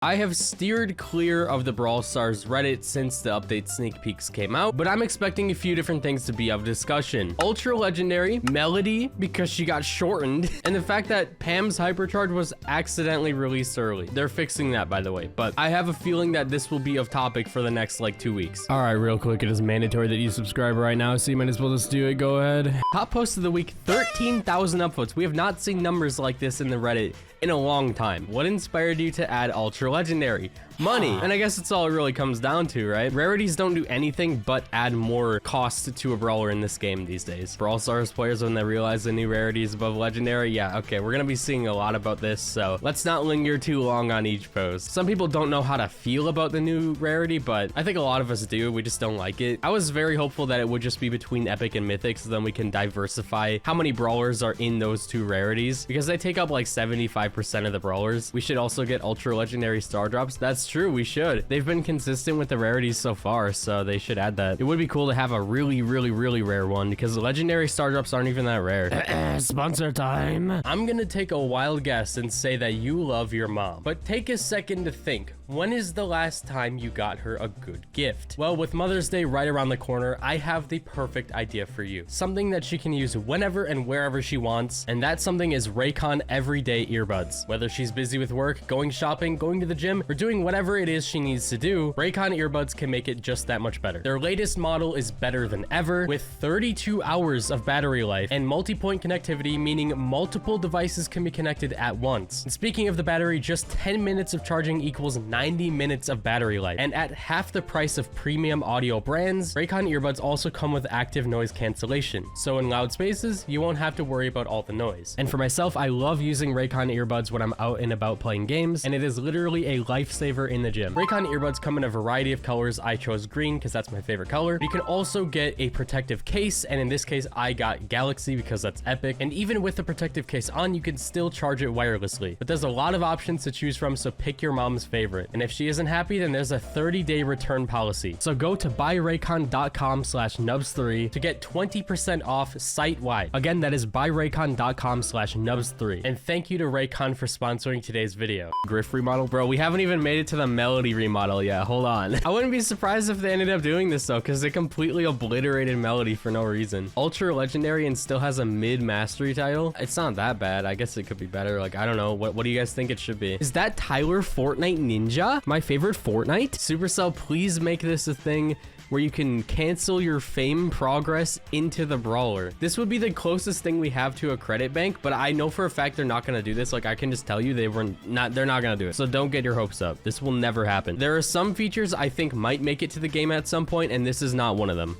I have steered clear of the Brawl Stars Reddit since the update sneak peeks came out, but I'm expecting a few different things to be of discussion. Ultra Legendary, Melodie, because she got shortened, and the fact that Pam's Hypercharge was accidentally released early. They're fixing that, by the way, but I have a feeling that this will be of topic for the next, like, 2 weeks. All right, real quick, it is mandatory that you subscribe right now, so you might as well just do it. Go ahead. Top post of the week, 13,000 upvotes. We have not seen numbers like this in the Reddit in a long time. What inspired you to add Ultra Legendary? Money. And I guess that's all it really comes down to, right? Rarities don't do anything but add more cost to a brawler in this game these days. Brawl Stars players, when they realize the new rarity is above legendary, yeah, okay, we're gonna be seeing a lot about this, so let's not linger too long on each post. Some people don't know how to feel about the new rarity, but I think a lot of us do. We just don't like it. I was very hopeful that it would just be between epic and mythic, so then we can diversify how many brawlers are in those two rarities, because they take up like 75% of the brawlers. We should also get ultra legendary star drops. That's true, we should. They've been consistent with the rarities so far, so they should add that. It would be cool to have a really rare one, because the legendary star drops aren't even that rare. Sponsor time. I'm gonna take a wild guess and say that you love your mom, but take a second to think. When is the last time you got her a good gift? Well, with Mother's Day right around the corner, I have the perfect idea for you. Something that she can use whenever and wherever she wants, and that something is Raycon everyday earbuds. Whether she's busy with work, going shopping, going to the gym, or doing whatever it is she needs to do, Raycon earbuds can make it just that much better. Their latest model is better than ever, with 32 hours of battery life and multi-point connectivity, meaning multiple devices can be connected at once. And speaking of the battery, just 10 minutes of charging equals 90 minutes of battery life. And at half the price of premium audio brands, Raycon earbuds also come with active noise cancellation. So in loud spaces, you won't have to worry about all the noise. And for myself, I love using Raycon earbuds when I'm out and about playing games, and it is literally a lifesaver in the gym. Raycon earbuds come in a variety of colors. I chose green because that's my favorite color. You can also get a protective case, and in this case, I got Galaxy because that's epic. And even with the protective case on, you can still charge it wirelessly. But there's a lot of options to choose from, so pick your mom's favorite. And if she isn't happy, then there's a 30-day return policy. So go to buyraycon.com/nubs3 to get 20% off site-wide. Again, that is buyraycon.com/nubs3. And thank you to Raycon for sponsoring today's video. Griff remodel, bro. We haven't even made it to the Melodie remodel yet. Hold on. I wouldn't be surprised if they ended up doing this though, because they completely obliterated Melodie for no reason. Ultra legendary and still has a mid-mastery title. It's not that bad. I guess it could be better. Like, I don't know. What do you guys think it should be? Is that Tyler Fortnite Ninja? My favorite Fortnite? Supercell, please make this a thing where you can cancel your fame progress into the brawler. This would be the closest thing we have to a credit bank, but I know for a fact they're not gonna do this. Like, I can just tell you they're not gonna do it. So don't get your hopes up. This will never happen. There are some features I think might make it to the game at some point, and this is not one of them.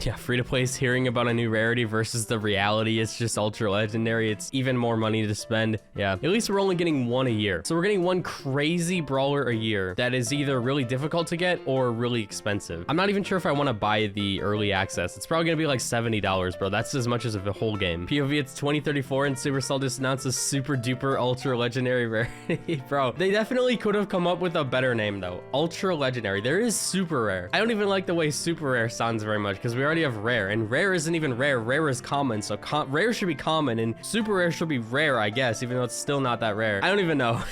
Yeah, free-to-play is hearing about a new rarity versus the reality. It's just ultra legendary. It's even more money to spend. Yeah, at least we're only getting one a year. So we're getting one crazy brawler a year that is either really difficult to get or really expensive. I'm not even sure if I want to buy the early access. It's probably gonna be like $70, bro. That's as much as the whole game. POV, it's 2034 and Supercell just announced a super duper ultra legendary rarity. Bro, they definitely could have come up with a better name though. Ultra legendary. There is super rare. I don't even like the way super rare sounds very much, because we already have rare, and rare isn't even rare. Rare is common, so rare should be common, and super rare should be rare, I guess, even though it's still not that rare. I don't even know.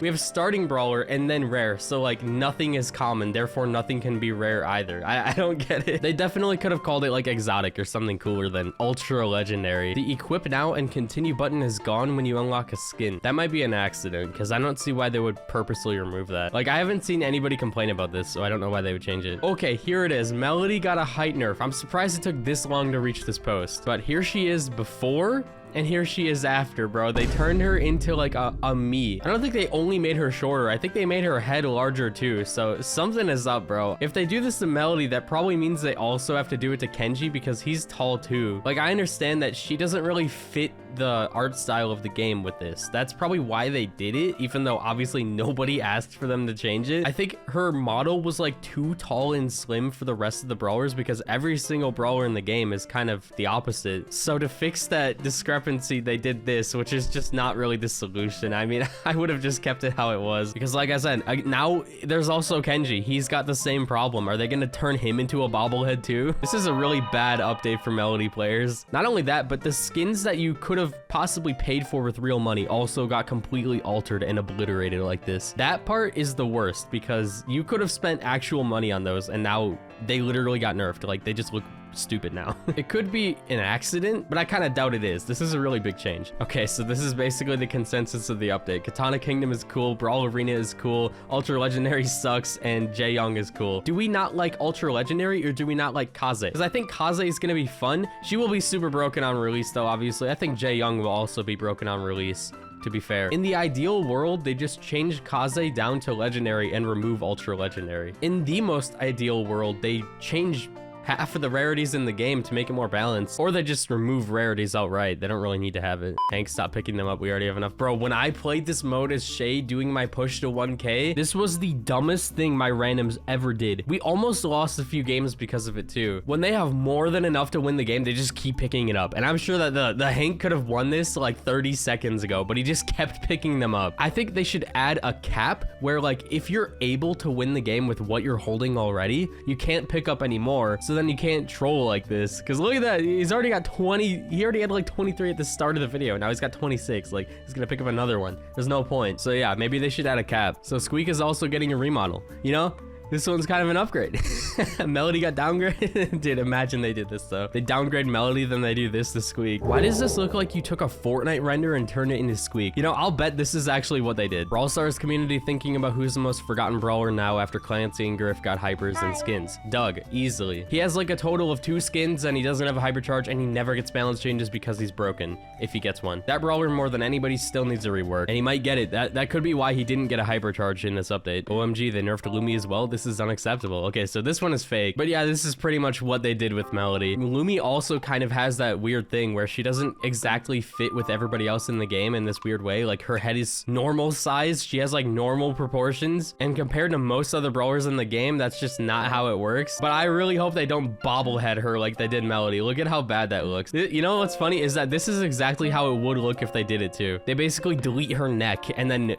We have starting brawler and then rare, so like nothing is common, therefore nothing can be rare either. I don't get it. They definitely could have called it like exotic or something cooler than ultra legendary. The equip now and continue button is gone when you unlock a skin. That might be an accident, because I don't see why they would purposely remove that. Like, I haven't seen anybody complain about this, so I don't know why they would change it. Okay, here it is. Melodie got a height nerf. I'm surprised it took this long to reach this post, but here she is before and here she is after, bro. They turned her into like a me. I don't think they only made her shorter. I think they made her head larger too. So something is up, bro. If they do this to Melodie, that probably means they also have to do it to Kenji, because he's tall too. Like, I understand that she doesn't really fit the art style of the game with this. That's probably why they did it, even though obviously nobody asked for them to change it. I think her model was like too tall and slim for the rest of the brawlers, because every single brawler in the game is kind of the opposite. So to fix that discrepancy, they did this, which is just not really the solution. I mean, I would have just kept it how it was, because like I said, now there's also Kenji. He's got the same problem. Are they gonna turn him into a bobblehead too? This is a really bad update for Melodie players. Not only that, but the skins that you could have have possibly paid for with real money also got completely altered and obliterated like this. That part is the worst because you could have spent actual money on those and now they literally got nerfed. Like, they just look stupid now. It could be an accident, but I kind of doubt it is. This is a really big change. Okay, so this is basically the consensus of the update. Katana Kingdom is cool, Brawl Arena is cool, Ultra Legendary sucks, and Jae-young is cool. Do we not like Ultra Legendary or do we not like Kaze? Because I think Kaze is going to be fun. She will be super broken on release though, obviously. I think Jae-young will also be broken on release, to be fair. In the ideal world, they just change Kaze down to Legendary and remove Ultra Legendary. In the most ideal world, they change half of the rarities in the game to make it more balanced, or they just remove rarities outright. They don't really need to have it. Hank, stop picking them up. We already have enough. Bro, when I played this mode as Shay doing my push to 1K, this was the dumbest thing my randoms ever did. We almost lost a few games because of it too. When they have more than enough to win the game, they just keep picking it up. And I'm sure that the Hank could have won this like 30 seconds ago, but he just kept picking them up. I think they should add a cap where, like, if you're able to win the game with what you're holding already, you can't pick up anymore. So then you can't troll like this. Because look at that, he's already got 20. He already had like 23 at the start of the video. Now he's got 26. Like, he's gonna pick up another one. There's no point. So yeah, maybe they should add a cap. So Squeak is also getting a remodel, you know? This one's kind of an upgrade. Melodie got downgraded. Dude, imagine they did this though. They downgrade Melodie, then they do this to Squeak. Why does this look like you took a Fortnite render and turned it into Squeak? You know, I'll bet this is actually what they did. Brawl Stars community thinking about who's the most forgotten brawler now after Clancy and Griff got hypers and skins. Doug, easily. He has like a total of 2 skins and he doesn't have a hypercharge and he never gets balance changes because he's broken, if he gets one. That brawler more than anybody still needs a rework, and he might get it. That could be why he didn't get a hypercharge in this update. OMG, they nerfed Lumi as well. This is unacceptable. Okay, so this one is fake, but yeah, this is pretty much what they did with Melodie. Lumi also kind of has that weird thing where she doesn't exactly fit with everybody else in the game in this weird way. Like, her head is normal size. She has like normal proportions, and compared to most other brawlers in the game, that's just not how it works. But I really hope they don't bobblehead her like they did Melodie. Look at how bad that looks. You know what's funny is that this is exactly how it would look if they did it too. They basically delete her neck and then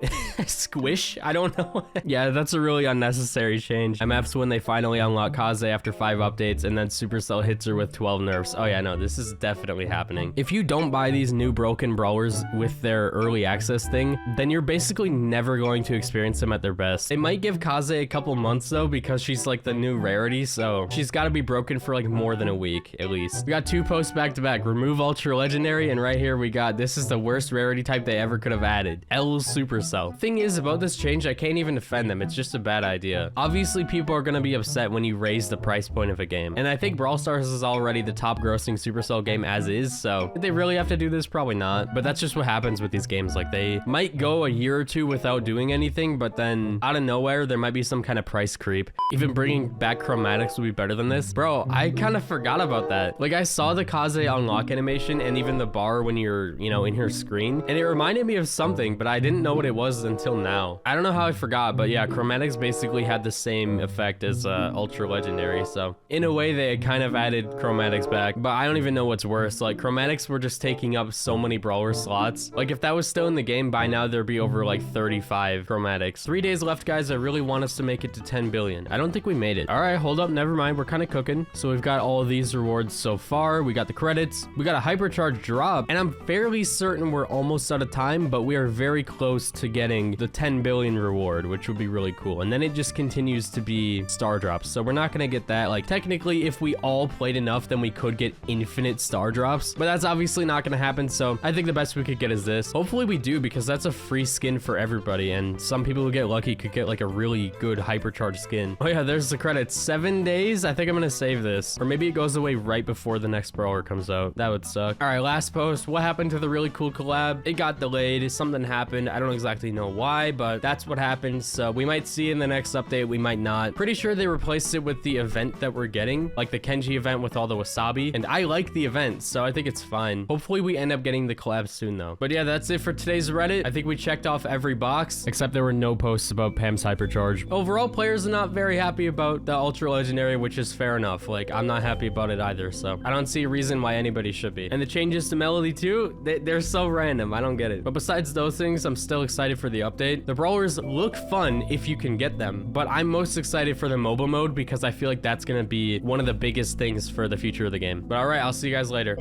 squish. I don't know. Yeah, that's a really unnecessary change. MF's when they finally unlock Kaze after 5 updates, and then Supercell hits her with 12 nerfs. Oh yeah, no, this is definitely happening. If you don't buy these new broken brawlers with their early access thing, then you're basically never going to experience them at their best. They might give Kaze a couple months though, because she's like the new rarity, so she's got to be broken for like more than a week at least. We got 2 posts back to back. Remove Ultra Legendary, and right here we got, this is the worst rarity type they ever could have added. L Supercell. Thing is, about this change, I can't even defend them. It's just a bad idea. Obviously, people are gonna be upset when you raise the price point of a game, and I think Brawl Stars is already the top grossing Supercell game as is, so did they really have to do this? Probably not, but that's just what happens with these games. Like, they might go a year or 2 without doing anything, but then out of nowhere there might be some kind of price creep. Even bringing back chromatics would be better than this. Bro, I kind of forgot about that. Like, I saw the Kaze unlock animation and even the bar when you're, you know, in her screen, and it reminded me of something, but I didn't know what it was until now. I don't know how I forgot, but yeah, chromatics basically had the same effect as Ultra Legendary, so in a way they kind of added chromatics back, but I don't even know what's worse. Like, chromatics were just taking up so many brawler slots. Like, if that was still in the game by now, there'd be over like 35 chromatics. 3 days left, guys. I really want us to make it to 10 billion. I don't think we made it. All right, hold up, never mind, we're kind of cooking. So we've got all of these rewards so far. We got the credits, we got a hypercharge drop, and I'm fairly certain we're almost out of time, but we are very close to getting the 10 billion reward, which would be really cool. And then it just continues to be star drops, so we're not gonna get that. Like, technically, if we all played enough, then we could get infinite star drops, but that's obviously not gonna happen. So I think the best we could get is this. Hopefully we do, because that's a free skin for everybody, and some people who get lucky could get like a really good hypercharge skin. Oh yeah, there's the credits. 7 days. I think I'm gonna save this, or maybe it goes away right before the next brawler comes out. That would suck. All right, last post. What happened to the really cool collab? It got delayed. Something happened. I don't exactly know why, but that's what happened. So we might see in the next update, we might not. Pretty sure they replaced it with the event that we're getting, like the Kenji event with all the wasabi, and I like the event, so I think it's fine. Hopefully we end up getting the collab soon though. But yeah, that's it for today's Reddit. I think we checked off every box, except there were no posts about Pam's hypercharge. Overall, players are not very happy about the Ultra Legendary, which is fair enough. Like, I'm not happy about it either, so I don't see a reason why anybody should be. And the changes to Melodie too, they're so random. I don't get it. But besides those things, I'm still excited for the update. The brawlers look fun if you can get them, but I'm most excited for the mobile mode because I feel like that's gonna be one of the biggest things for the future of the game. But all right, I'll see you guys later.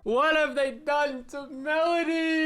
What have they done to Melodie?